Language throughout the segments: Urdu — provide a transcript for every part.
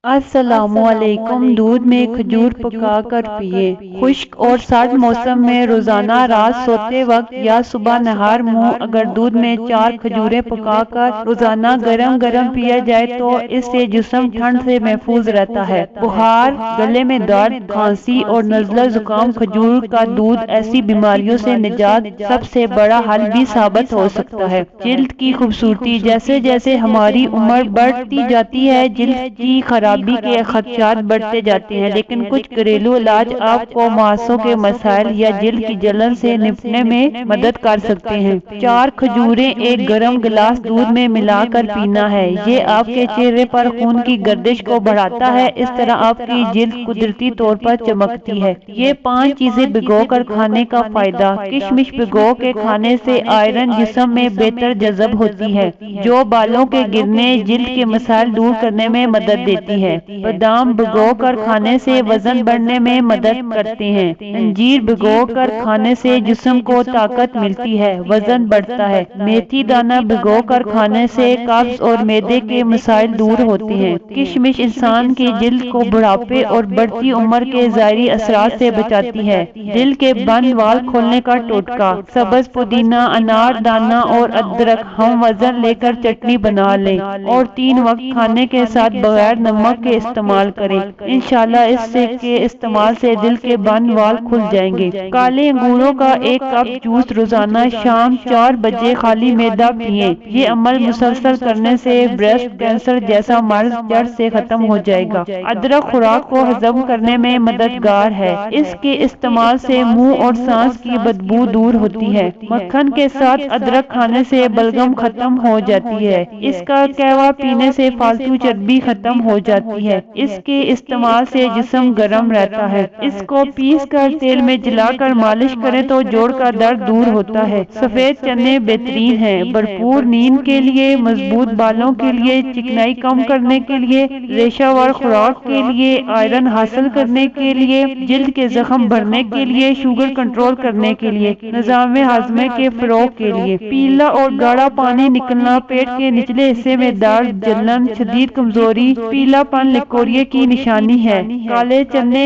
السلام علیکم۔ دودھ میں کھجور پکا کر پیئے۔ خشک اور سرد موسم میں روزانہ رات سوتے وقت یا صبح نہار منہ اگر دودھ میں 4 کھجوریں پکا کر روزانہ گرم گرم پیا جائے تو اس سے جسم ٹھنڈ سے محفوظ رہتا ہے۔ بخار، گلے میں درد، کھانسی اور نزلہ زکام کھجور کا دودھ ایسی بیماریوں سے نجات سب سے بڑا حل بھی ثابت ہو سکتا ہے۔ جلد کی خوبصورتی: جیسے جیسے ہماری عمر بڑھتی جاتی ہے جلد کی خرابی کے خدشات بڑھتے جاتے ہیں، لیکن کچھ گھریلو علاج آپ کو ماسوں کے مسائل یا جلد کی جلن سے نپٹنے میں مدد کر سکتے ہیں۔ 4 کھجوریں ایک گرم گلاس دودھ میں ملا کر پینا ہے۔ یہ آپ کے چہرے پر خون کی گردش کو بڑھاتا ہے، اس طرح آپ کی جلد قدرتی طور پر چمکتی ہے۔ یہ 5 چیزیں بھگو کر کھانے کا فائدہ: کشمش بھگو کے کھانے سے آئرن جسم میں بہتر جذب ہوتی ہے، جو بالوں کے گرنے، جلد کے مسائل دور کرنے میں مدد دیتی ہے۔ بادام بھگو کر کھانے سے وزن بڑھنے میں مدد کرتے ہیں۔ انجیر بھگو کر کھانے سے جسم کو طاقت ملتی ہے، وزن بڑھتا ہے۔ میتھی دانہ بھگو کر کھانے سے قبض اور معدے کے مسائل دور ہوتے ہیں۔ کشمش انسان کی جلد کو بڑھاپے اور بڑھتی عمر کے ظاہری اثرات سے بچاتی ہے۔ دل کے بند وال کھولنے کا ٹوٹکا: سبز پودینہ، انار دانہ اور ادرک ہم وزن لے کر چٹنی بنا لیں اور 3 وقت کھانے کے ساتھ بغیر نمک کے استعمال کریں۔ انشاءاللہ اس کے استعمال سے دل کے بند وال کھل جائیں گے۔ کالے انگوروں کا 1 کپ جوس روزانہ شام 4 بجے خالی معدہ پیئیں۔ یہ عمل مسلسل کرنے سے بریسٹ کینسر جیسا مرض جڑ سے ختم ہو جائے گا۔ ادرک خوراک کو ہضم کرنے میں مددگار ہے، اس کے استعمال سے منہ اور سانس کی بدبو دور ہوتی ہے۔ مکھن کے ساتھ ادرک کھانے سے بلغم ختم ہو جاتی ہے۔ اس کا قہوہ پینے سے فالتو چربی ختم ہو جاتی ہے۔ اس کے استعمال سے جسم گرم رہتا ہے۔ اس کو پیس کر تیل میں جلا کر مالش کریں تو جوڑ کا درد دور ہوتا ہے۔ سفید چنے بہترین ہیں، بھرپور نیند کے لیے، مضبوط بالوں کے لیے، چکنائی کم کرنے کے لیے، ریشہ وار خوراک کے لیے، آئرن حاصل کرنے کے لیے، جلد کے زخم بھرنے کے لیے، شوگر کنٹرول کرنے کے لیے، نظام ہاضمے کے فروغ کے لیے۔ پیلا اور گاڑھا پانی نکلنا، پیٹ کے نچلے حصے میں درد، جلن، شدید کمزوری، پیلا پن لیکوریا کی نشانی ہے۔ کالے چنے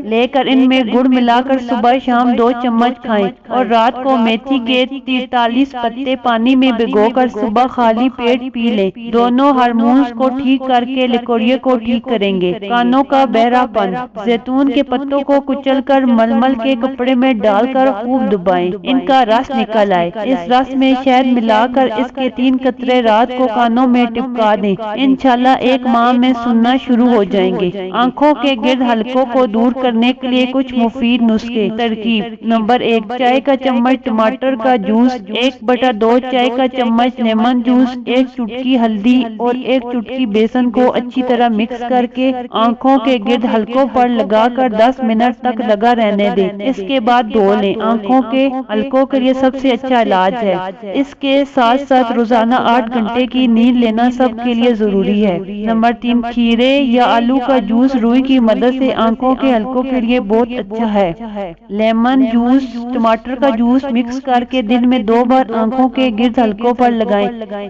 لے کر ان میں گڑ ملا کر صبح شام 2 چمچ کھائیں اور رات کو میتھی کے 43 پتے پانی میں بھگو کر صبح خالی پیٹ پی لیں۔ دونوں ہارمونز کو ٹھیک کر کے لیکوریا کو ٹھیک کریں گے۔ کانوں کا بہرا پن: زیتون کے پتوں کو کچل کر ململ کے کپڑے میں ڈال کر خوب دبائیں، ان کا رس نکل آئے۔ اس رس میں شہد ملا کر اس کے 3 قطرے رات کو کانوں میں ٹپکا دیں، انشاءاللہ 1 ماہ میں سننا شروع ہو جائیں گے۔ آنکھوں کے گرد حلقوں کو دور کرنے کے لیے کچھ مفید نسخے۔ ترکیب: نمبر 1، چائے کا چمچ ٹماٹر کا جوس، 1/2 چائے کا چمچ لیمن جوس، 1 چٹکی ہلدی اور 1 چٹکی بیسن کو اچھی طرح مکس کر کے آنکھوں کے گرد حلقوں پر لگا کر 10 منٹ تک لگا رہنے دیں۔ اس کے بعد دھو لیں۔ آنکھوں کے حلقوں کے لیے سب سے اچھا علاج ہے۔ اس کے ساتھ ساتھ روزانہ 8 گھنٹے کی نیند لینا سب کے لیے ضروری ہے۔ نمبر 3، کھیرے یا آلو کا جوس روئی کی مدد سے آنکھوں کے حلقوں کے لیے بہت اچھا ہے۔ لیمن جوس، ٹماٹر کا جوس مکس کر کے دن میں 2 بار آنکھوں کے گرد حلقوں پر لگائیں،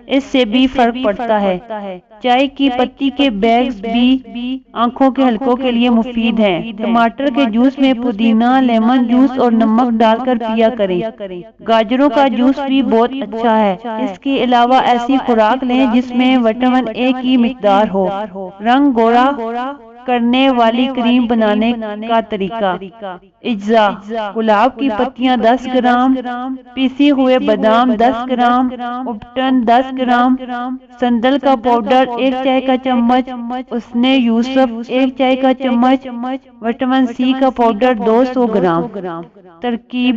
اس سے بھی فرق پڑتا ہے۔ چائے کی پتی کے بیگز بھی آنکھوں کے حلقوں کے لیے مفید ہیں۔ ٹماٹر کے جوس میں پودینہ، لیمن جوس اور نمک ڈال کر پیا کریں۔ گاجروں کا جوس بھی بہت اچھا ہے۔ اس کے علاوہ ایسی خوراک لیں جس میں وٹامن اے کی مقدار ہو۔ رنگ گوڑا کرنے والی کریم بنانے کا طریقہ: اجزاء: گلاب کی پتیاں 10 گرام، پیسے ہوئے بادام 10 گرام، اپٹن 10 گرام، سندل کا پاؤڈر 1 چائے کا چمچ، حسن یوسف 1 چائے کا چمچ، وٹامن سی کا پاؤڈر 200 گرام۔ ترکیب: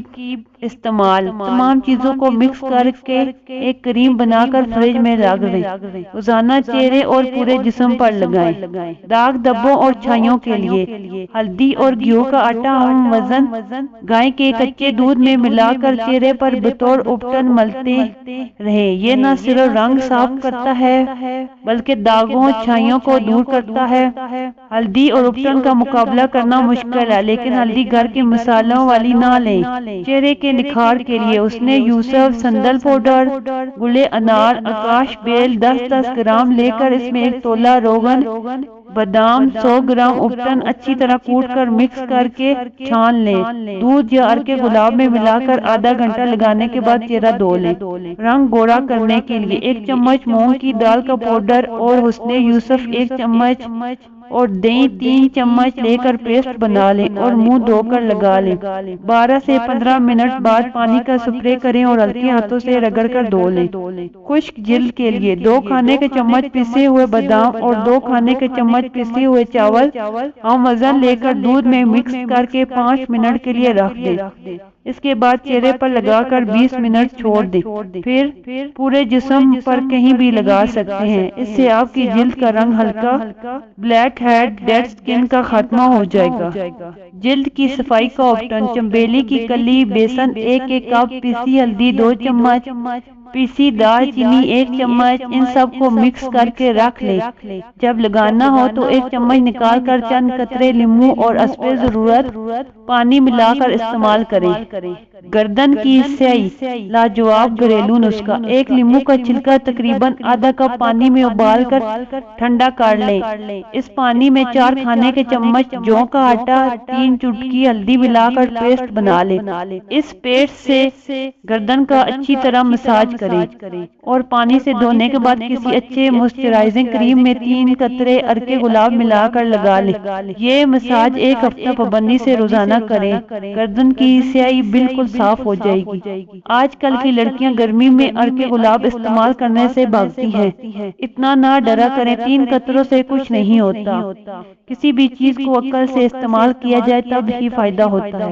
استعمال: تمام چیزوں کو مکس کر کے ایک کریم بنا کر فریج میں رکھ دیں۔ روزانہ چہرے اور پورے جسم پر لگائیں۔ داغ دھبوں اور چھائیوں کے لیے: ہلدی اور گیہوں کا آٹا ہم وزن گائے کے کچے دودھ میں ملا کر چہرے پر بطور اپٹن ملتے رہیں۔ یہ نہ صرف رنگ صاف کرتا ہے بلکہ داغوں، چھائیوں کو دور کرتا ہے۔ ہلدی اور اپٹن کا مقابلہ کرنا مشکل ہے، لیکن ہلدی گھر کے مصالحوں والی نہ لیں۔ چہرے کے نکھار کے لیے: حسن یوسف سندل پاؤڈر، گلے انار، آکاش بیل 10-10 گرام لے کر اس میں 1 تولہ روغن بادام 100 گرام اپٹن اچھی طرح کوٹ کر مکس کر کے چھان لیں۔ دودھ یا عرق گلاب میں ملا کر آدھا گھنٹہ لگانے کے بعد چہرہ دھو لیں۔ رنگ گوڑا کرنے کے لیے 1 چمچ مونگ کی دال کا پاؤڈر اور حسن یوسف 1 چمچ اور دہی 3 چمچ لے کر پیسٹ بنا لیں اور منہ دھو کر لگا لیں۔ 12 سے 15 منٹ بعد پانی کا سپرے کریں اور ہلکے ہاتھوں سے رگڑ کر دھو لیں۔ خشک جلد کے لیے 2 کھانے کے چمچ پسے ہوئے بادام اور 2 کھانے کے چمچ پسے ہوئے چاول ہم وزن لے کر دودھ میں مکس کر کے 5 منٹ کے لیے رکھ دیں۔ اس کے بعد چہرے پر لگا کر 20 منٹ چھوڑ دیں۔ پھر پورے جسم پر کہیں بھی لگا سکتے ہیں۔ اس سے آپ کی جلد کا رنگ ہلکا بلیک ہیڈ ڈیڈ سکن کا خاتمہ ہو جائے گا۔ جلد کی صفائی کا اپٹن چنبیلی کی کلی، بیسن 1 کپ، پیسی ہلدی 2 چمچ، پیسی دار چینی 1 چمچ، ان سب کو مکس کر کے رکھ لیں۔ جب لگانا ہو تو 1 چمچ نکال کر چند قطرے لیموں اور حسب ضرورت پانی ملا کر استعمال کریں۔ گردن کی سیاہی لاجواب گھریلو نسخہ: 1 لیموں کا چھلکا تقریباً آدھا کپ پانی میں ابال کر ٹھنڈا کر لیں۔ اس پانی میں 4 کھانے کے چمچ جوں کا آٹا، 3 چٹکی ہلدی ملا کر پیسٹ بنا لیں۔ اس پیسٹ سے گردن کا اچھی طرح مساج کریں اور پانی سے دھونے کے بعد کسی اچھے موئسچرائزنگ کریم میں 3 قطرے عرق گلاب ملا کر لگا لیں۔ یہ مساج 1 ہفتہ پابندی سے روزانہ کریں۔ گردن کی سیاہی بالکل صاف ہو جائے گی۔ آج کل کی لڑکیاں گرمی میں عرق گلاب استعمال کرنے سے بھاگتی ہیں۔ اتنا نہ ڈرا کریں، 3 قطروں سے کچھ نہیں ہوتا۔ کسی بھی چیز کو عقل سے استعمال کیا جائے تب ہی فائدہ ہوتا ہے۔